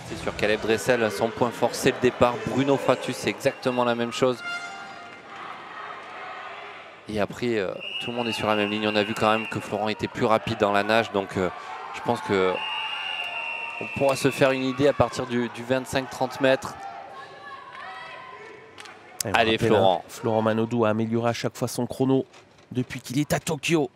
C'est sûr, Caleb Dressel, son point fort, c'est le départ. Bruno Fratus, c'est exactement la même chose. Et après, tout le monde est sur la même ligne. On a vu quand même que Florent était plus rapide dans la nage. Donc, je pense que on pourra se faire une idée à partir du 25-30 mètres. Allez, Florent. Florent Manodou a amélioré à chaque fois son chrono depuis qu'il est à Tokyo.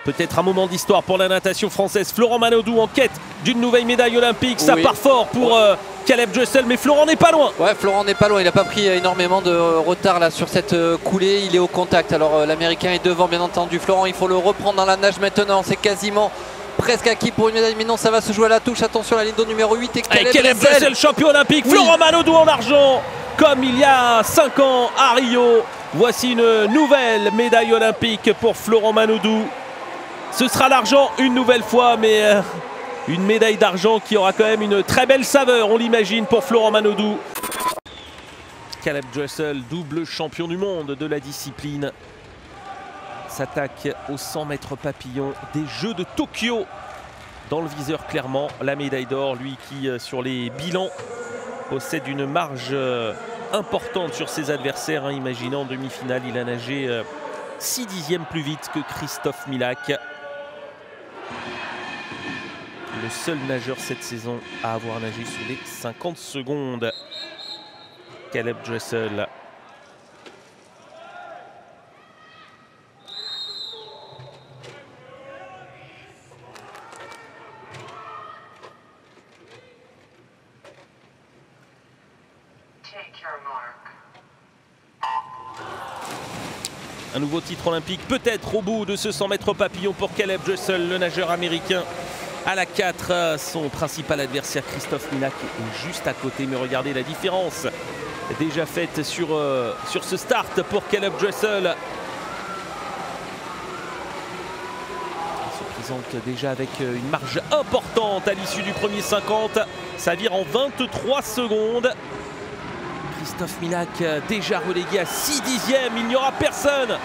Peut-être un moment d'histoire pour la natation française. Florent Manodou en quête d'une nouvelle médaille olympique. Ça part fort pour Caleb Dressel, mais Florent n'est pas loin. Ouais, Florent n'est pas loin. Il n'a pas pris énormément de retard là sur cette coulée. Il est au contact. Alors l'Américain est devant, bien entendu. Florent, il faut le reprendre dans la nage maintenant. C'est quasiment presque acquis pour une médaille. Mais non, ça va se jouer à la touche. Attention, la ligne d'eau numéro 8. Et Caleb Dressel, champion olympique. Oui. Florent Manodou en argent, comme il y a 5 ans à Rio. Voici une nouvelle médaille olympique pour Florent Manodou. Ce sera l'argent une nouvelle fois, mais une médaille d'argent qui aura quand même une très belle saveur, on l'imagine, pour Florent Manodou. Caleb Dressel, double champion du monde de la discipline, s'attaque aux 100 mètres papillon des Jeux de Tokyo. Dans le viseur, clairement, la médaille d'or, lui qui, sur les bilans, possède une marge importante sur ses adversaires. Hein. Imaginez, en demi-finale, il a nagé 6 dixièmes plus vite que Christophe Milak. Le seul nageur cette saison à avoir nagé sous les 50 secondes. Caleb Dressel. Un nouveau titre olympique peut-être au bout de ce 100 mètres papillon pour Caleb Dressel, le nageur américain. À la 4, son principal adversaire Christophe Milak est juste à côté. Mais regardez la différence déjà faite sur ce start pour Caleb Dressel. Il se présente déjà avec une marge importante à l'issue du premier 50. Ça vire en 23 secondes. Christophe Milak déjà relégué à 6 dixièmes. Il n'y aura personne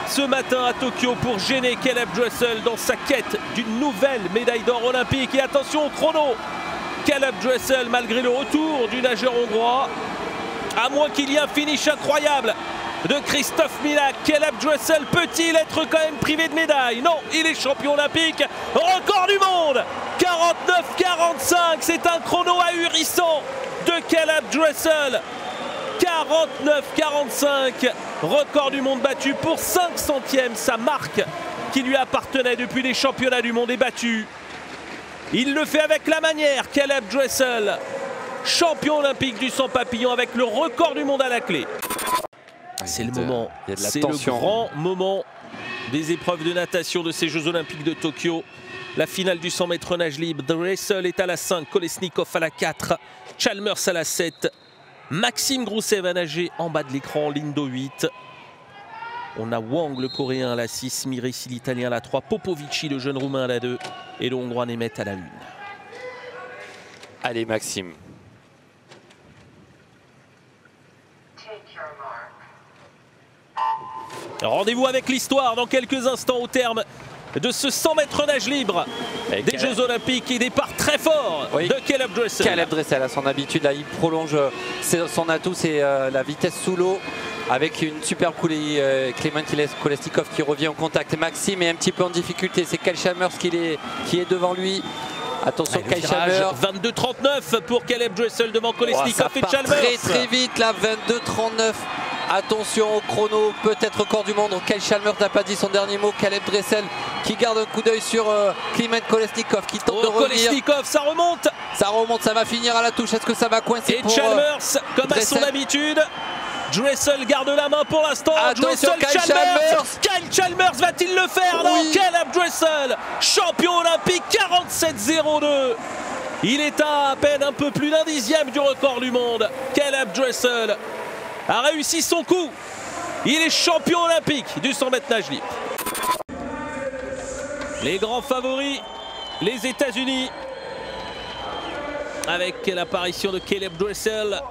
ce matin à Tokyo pour gêner Caleb Dressel dans sa quête d'une nouvelle médaille d'or olympique. Et attention au chrono. Caleb Dressel, malgré le retour du nageur hongrois, à moins qu'il y ait un finish incroyable de Christophe Milak, Caleb Dressel peut-il être quand même privé de médaille? Non, il est champion olympique, record du monde 49-45, c'est un chrono ahurissant de Caleb Dressel. 49-45, record du monde battu pour 5 centièmes. Sa marque qui lui appartenait depuis les championnats du monde est battue. Il le fait avec la manière, Caleb Dressel, champion olympique du 100 papillon avec le record du monde à la clé. C'est le moment, c'est le grand moment des épreuves de natation de ces Jeux olympiques de Tokyo. La finale du 100 mètres nage libre. Dressel est à la 5, Kolesnikov à la 4, Chalmers à la 7. Maxime Grousset va nager en bas de l'écran, ligne d'eau 8. On a Wang, le coréen, à la 6, Miressi, l'italien, à la 3, Popovici, le jeune roumain, à la 2 et le hongrois Nemeth à la 1. Allez, Maxime. Rendez-vous avec l'histoire dans quelques instants au terme de ce 100 mètres nage libre des Jeux Olympiques et départ très fort de Caleb Dressel. Caleb Dressel a son habitude, là, il prolonge son atout, c'est la vitesse sous l'eau avec une superbe coulée. Clément Kolesnikov qui revient au contact. Maxime est un petit peu en difficulté, c'est Kyle Chalmers qui est devant lui. Attention, Kyle Chalmers. 22-39 pour Caleb Dressel devant Kolesnikov et Chalmers. Très vite là, 22-39. Attention au chrono, peut-être record du monde. Kyle Chalmers n'a pas dit son dernier mot. Caleb Dressel qui garde un coup d'œil sur Clément Kolesnikov qui tente de revenir. Kolesnikov, ça remonte. Ça remonte, ça va finir à la touche. Est-ce que ça va coincer pour Chalmers, comme Dressel. À son habitude. Dressel garde la main pour l'instant. Attention, Kyle Chalmers. Kyle Chalmers va-t-il le faire? Non, Caleb Dressel, champion olympique, 47-02. Il est à peine un peu plus d'un dixième du record du monde. Caleb Dressel a réussi son coup. Il est champion olympique du 100 mètres nage libre. Les grands favoris, les États-Unis, avec l'apparition de Caleb Dressel.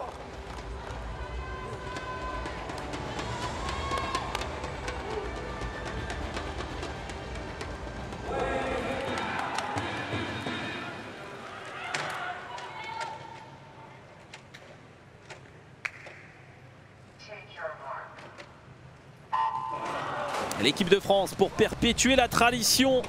L'équipe de France pour perpétuer la tradition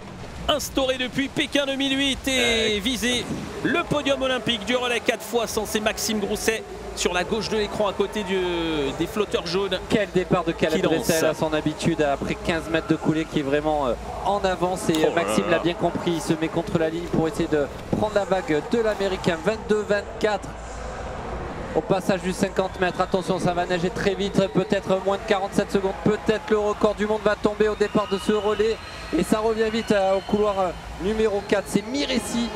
instaurée depuis Pékin 2008 et viser le podium olympique du relais 4x100. C'est Maxime Grousset sur la gauche de l'écran à côté des flotteurs jaunes. Quel départ de Caleb Dressel à son habitude après 15 mètres de coulée qui est vraiment en avance et Maxime l'a bien compris, il se met contre la ligne pour essayer de prendre la vague de l'américain. 22-24 au passage du 50 mètres. Attention, ça va neiger très vite, peut-être moins de 47 secondes, peut-être le record du monde va tomber au départ de ce relais et ça revient vite au couloir numéro 4. C'est Miressi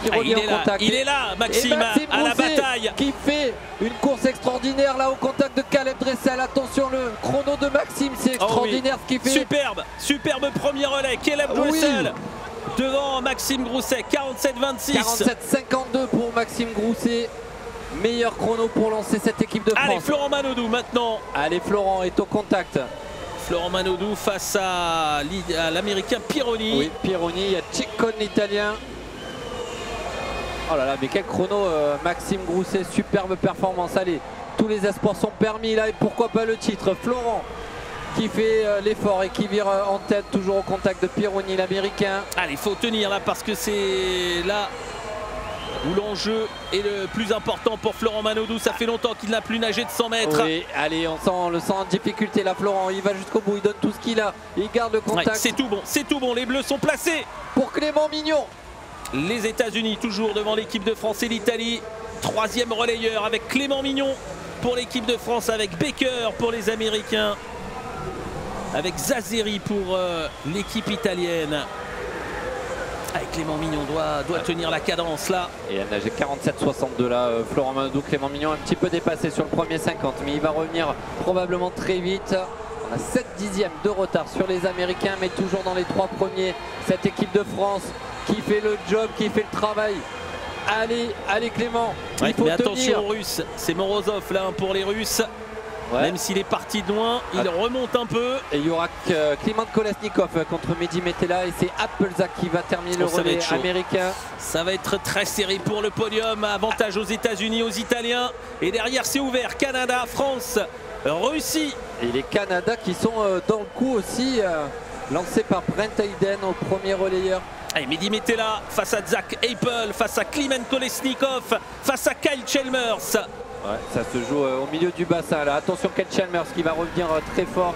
qui revient en contact. Il est là, Maxime à la bataille. Qui fait une course extraordinaire là au contact de Caleb Dressel. Attention, le chrono de Maxime, c'est extraordinaire ce qu'il fait. Superbe premier relais. Caleb Dressel devant Maxime Grousset, 47-26. 47-52 pour Maxime Grousset. Meilleur chrono pour lancer cette équipe de France. Allez, Florent Manodou maintenant. Allez, Florent est au contact. Florent Manodou face à l'américain Pironi. Oui, Pironi, il y a Ciccone l'italien. Oh là là, mais quel chrono Maxime Grousset, superbe performance. Allez, tous les espoirs sont permis là et pourquoi pas le titre. Florent qui fait l'effort et qui vire en tête, toujours au contact de Pironi, l'américain. Allez, il faut tenir là parce que c'est là où l'enjeu est le plus important pour Florent Manodou. Ça fait longtemps qu'il n'a plus nagé de 100 mètres. Oui, allez, on le sent en difficulté là, Florent. Il va jusqu'au bout, il donne tout ce qu'il a. Il garde le contact. Ouais, c'est tout bon. Les Bleus sont placés. Pour Clément Mignon. Les États-Unis toujours devant l'équipe de France et l'Italie. Troisième relayeur avec Clément Mignon pour l'équipe de France, avec Baker pour les Américains, avec Zazzeri pour l'équipe italienne. Avec Clément Mignon doit tenir la cadence là. Et elle nageait 47-62 là, Florent Manodou. Clément Mignon un petit peu dépassé sur le premier 50, mais il va revenir probablement très vite. On a 7 dixièmes de retard sur les Américains, mais toujours dans les 3 premiers. Cette équipe de France qui fait le job, qui fait le travail. Allez Clément, il faut mais tenir. Attention aux Russes, c'est Morozov là pour les Russes. Ouais. Même s'il est parti de loin, il remonte un peu. Et il y aura Kliment Kolesnikov contre Mehdi Metella et c'est Appelzak qui va terminer le relais américain. Ça va être très serré pour le podium. Avantage aux États-Unis, aux Italiens. Et derrière c'est ouvert. Canada, France, Russie. Et les Canada qui sont dans le coup aussi, lancés par Brent Hayden au premier relayeur. Allez, Mehdi Metella face à Zach Apel, face à Kliment Kolesnikov, face à Kyle Chalmers. Ouais, ça se joue au milieu du bassin là. Attention, Kyle Chalmers qui va revenir très fort.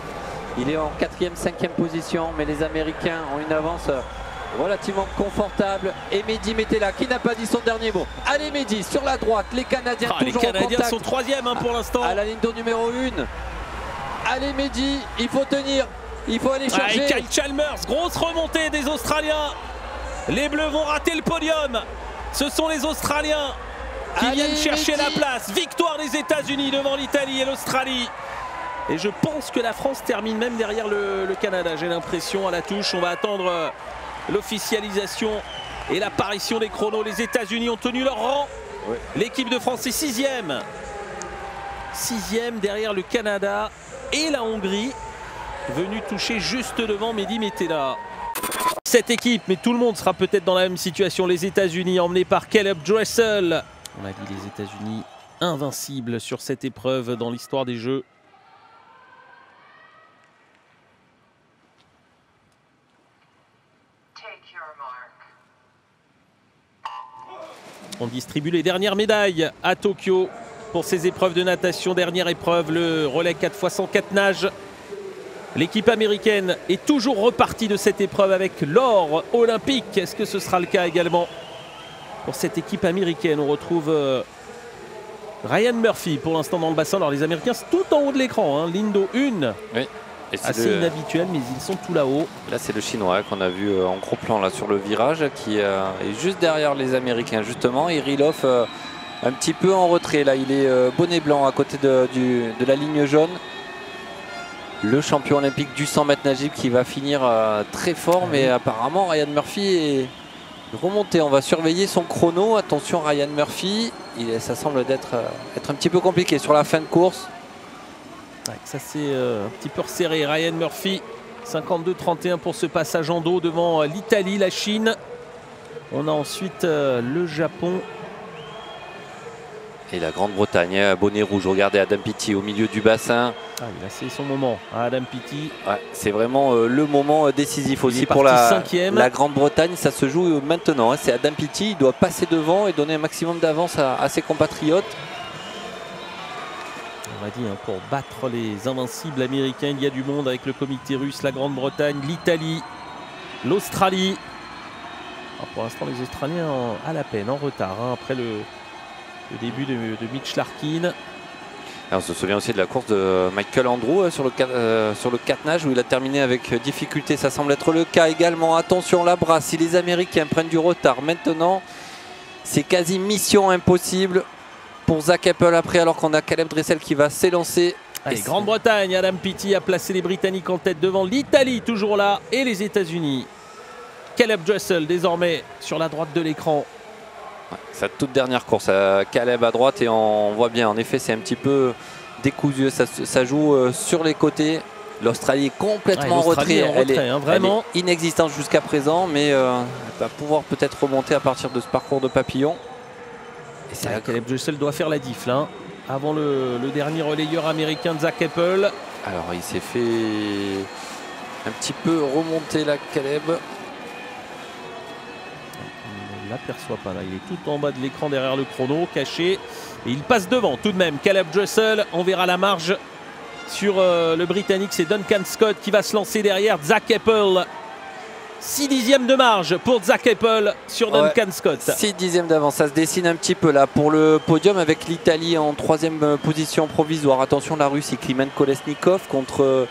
Il est en 4e, 5e position, mais les Américains ont une avance relativement confortable. Et Mehdi Metella qui n'a pas dit son dernier mot. Allez Mehdi sur la droite, les Canadiens toujours les Canadiens en contact. Sont 3e pour l'instant. À la ligne de numéro 1. Allez Mehdi, il faut tenir, il faut aller chercher. Kyle Chalmers, grosse remontée des Australiens. Les Bleus vont rater le podium. Ce sont les Australiens qui viennent chercher la place. Victoire des États-Unis devant l'Italie et l'Australie. Et je pense que la France termine même derrière le Canada. J'ai l'impression à la touche. On va attendre l'officialisation et l'apparition des chronos. Les États-Unis ont tenu leur rang. Oui. L'équipe de France est 6e. 6e derrière le Canada et la Hongrie, venue toucher juste devant Mehdi Metella. Cette équipe, mais tout le monde sera peut-être dans la même situation. Les États-Unis emmenés par Caleb Dressel. On a dit les États-Unis invincibles sur cette épreuve dans l'histoire des Jeux. On distribue les dernières médailles à Tokyo pour ces épreuves de natation. Dernière épreuve, le relais 4x100 4 nages. L'équipe américaine est toujours repartie de cette épreuve avec l'or olympique. Est-ce que ce sera le cas également pour cette équipe américaine? On retrouve Ryan Murphy pour l'instant dans le bassin. Alors les Américains, c'est tout en haut de l'écran, hein. Lindo 1. Oui. Assez inhabituel, mais ils sont tout là-haut. Là, c'est le Chinois qu'on a vu en gros plan là sur le virage qui est juste derrière les Américains justement. Et Rilov un petit peu en retrait. Là, il est bonnet blanc à côté de la ligne jaune. Le champion olympique du 100 mètres nagible qui va finir très fort, mais apparemment Ryan Murphy est remonté. On va surveiller son chrono. Attention Ryan Murphy, ça semble être un petit peu compliqué sur la fin de course. Ouais, ça c'est un petit peu resserré. Ryan Murphy, 52-31 pour ce passage en dos devant l'Italie, la Chine. On a ensuite le Japon. Et la Grande-Bretagne, bonnet rouge, regardez Adam Peaty au milieu du bassin. Ah, il a c'est son moment, Adam Peaty. Ouais, c'est vraiment le moment décisif aussi pour la Grande-Bretagne. Ça se joue maintenant. Hein. C'est Adam Peaty, il doit passer devant et donner un maximum d'avance à ses compatriotes. On m'a dit, hein, pour battre les invincibles américains, il y a du monde avec le comité russe, la Grande-Bretagne, l'Italie, l'Australie. Pour l'instant, les Australiens à la peine, en retard, hein, après le début de Mitch Larkin. On se souvient aussi de la course de Michael Andrew sur le catenage où il a terminé avec difficulté. Ça semble être le cas également. Attention, la brasse, si les Américains prennent du retard maintenant, c'est quasi mission impossible pour Zach Apple après, alors qu'on a Caleb Dressel qui va s'élancer. Allez, Grande-Bretagne, Adam Peaty a placé les Britanniques en tête devant l'Italie toujours là et les États-Unis. Caleb Dressel désormais sur la droite de l'écran. Sa toute dernière course, Caleb à droite, et on voit bien en effet c'est un petit peu décousu, ça joue sur les côtés. L'Australie est complètement en retrait, elle est inexistante jusqu'à présent, mais elle va pouvoir peut-être remonter à partir de ce parcours de papillon. Et Caleb Dressel doit faire la diff là, avant le dernier relayeur américain Zach Apple. Alors il s'est fait un petit peu remonter là, Caleb. On ne l'aperçoit pas là, il est tout en bas de l'écran derrière le chrono, caché. Et il passe devant tout de même, Caleb Dressel. On verra la marge sur le Britannique, c'est Duncan Scott qui va se lancer derrière Zach Apple. 6 dixièmes de marge pour Zach Apple sur Duncan Scott. 6 dixièmes d'avance, ça se dessine un petit peu là pour le podium avec l'Italie en 3e position provisoire. Attention, la Russie, Klimen Kolesnikov contre...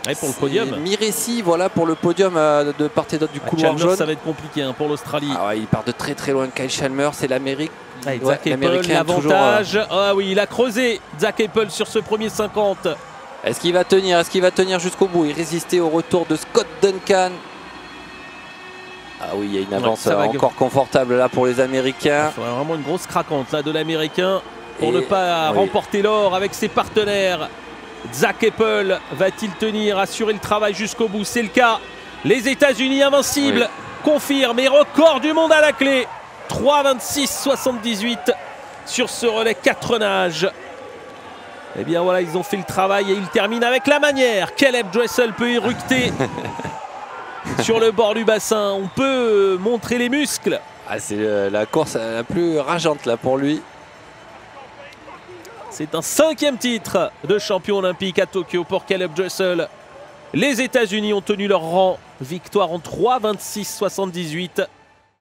Et pour le podium, Miressi, voilà pour le podium de part et d'autre du couloir jaune. Ça va être compliqué hein, pour l'Australie. Ah ouais, il part de très très loin. Kyle Chalmers, c'est l'Amérique. Zach Apple, l'avantage. Ah oui, il a creusé Zach Apple sur ce premier 50. Est-ce qu'il va tenir? Est-ce qu'il va tenir jusqu'au bout? Il résistait au retour de Scott Duncan. Ah oui, il y a une avance encore confortable là pour les Américains. Il faudrait vraiment une grosse craquante là de l'Américain pour ne pas remporter l'or avec ses partenaires. Zach Apple va-t-il tenir, assurer le travail jusqu'au bout? C'est le cas. Les États-Unis invincibles confirment et record du monde à la clé. 3:26.78 sur ce relais 4 nages. Et bien voilà, ils ont fait le travail et ils terminent avec la manière. Caleb Dressel peut éructer sur le bord du bassin. On peut montrer les muscles. Ah, c'est la course la plus rageante là pour lui. C'est un 5e titre de champion olympique à Tokyo pour Caleb Dressel. Les États-Unis ont tenu leur rang. Victoire en 3:26.78.